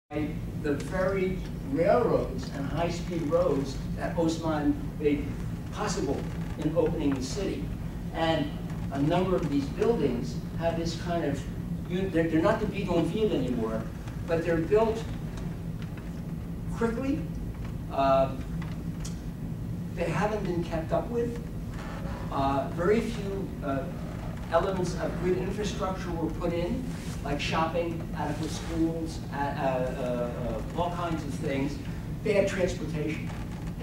the very railroads and high-speed roads that Haussmann made possible in opening the city. And a number of these buildings have this kind of, they're not the bidonville anymore, but they're built quickly. They haven't been kept up with. Very few elements of good infrastructure were put in, like shopping, adequate schools, all kinds of things. Bad transportation.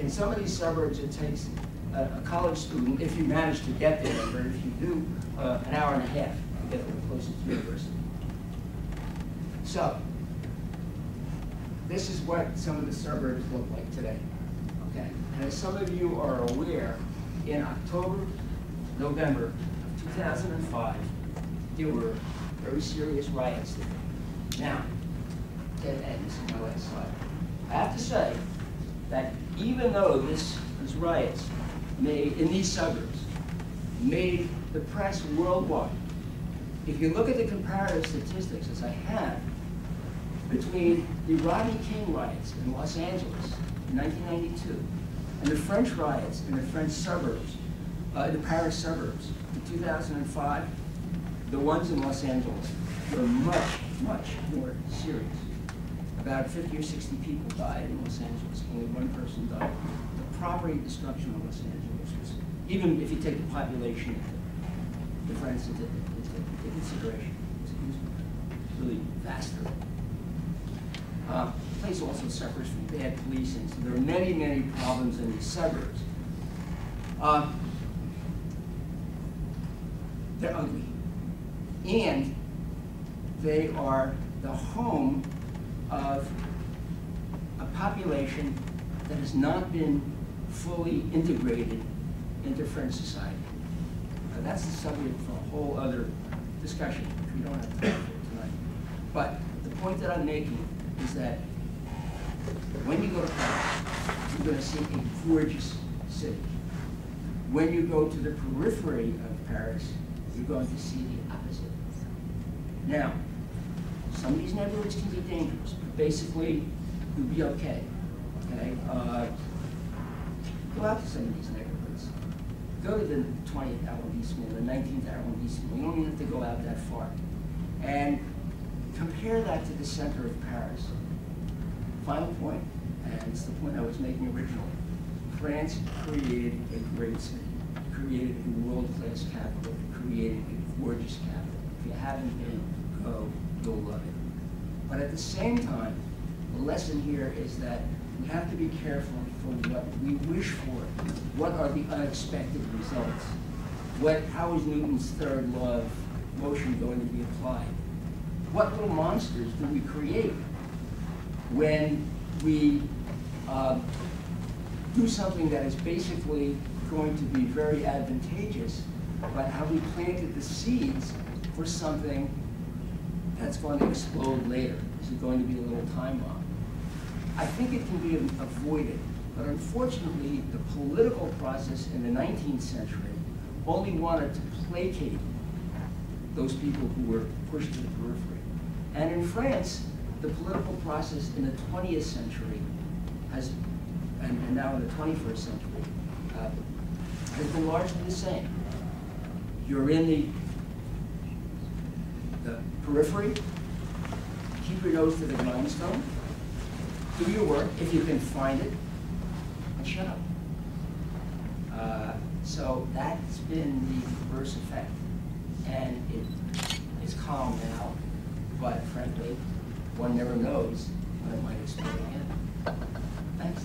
In some of these suburbs, it takes a college student, if you manage to get there, or if you do, an hour and a half to get to the closest university. So, this is what some of the suburbs look like today. Okay, and as some of you are aware, in October, November of 2005, there were very serious riots there. Now, and this is my last slide. I have to say that even though these riots in these suburbs made the press worldwide, if you look at the comparative statistics, as I have, between the Rodney King riots in Los Angeles in 1992 and the French riots in the French suburbs, the Paris suburbs in 2005, the ones in Los Angeles were much, much more serious. About 50 or 60 people died in Los Angeles. Only one person died. The property destruction in Los Angeles was, even if you take the population difference into consideration, it's really vaster. The place also suffers from bad policing, so there are many, many problems in these suburbs. They're ugly. And they are the home of a population that has not been fully integrated into French society. That's the subject for a whole other discussion, which we don't have time for tonight. But the point that I'm making is that when you go to Paris, you're going to see a gorgeous city. When you go to the periphery of Paris, you're going to see the opposite. Now, some of these neighborhoods can be dangerous, but basically, you'll be okay. Okay? Go out to some of these neighborhoods. Go to the 20th arrondissement, the 19th arrondissement. You don't even have to go out that far. And compare that to the center of Paris. Final point, and it's the point I was making originally. France created a great city, created a world-class capital, created a gorgeous capital. If you haven't been, go, you'll love it. But at the same time, the lesson here is that we have to be careful for what we wish for. What are the unexpected results? How is Newton's third law of motion going to be applied? What little monsters do we create when we do something that is basically going to be very advantageous, but have we planted the seeds for something that's going to explode later? Is it going to be a little time bomb? I think it can be avoided, but unfortunately, the political process in the 19th century only wanted to placate those people who were pushed to the periphery. And in France, the political process in the 20th century has, and now in the 21st century, has been largely the same. You're in the periphery, keep your nose to the grindstone, do your work if you can find it, and shut up. So that's been the reverse effect. And it is calm now, but frankly, one never knows when it might explode again. Thanks.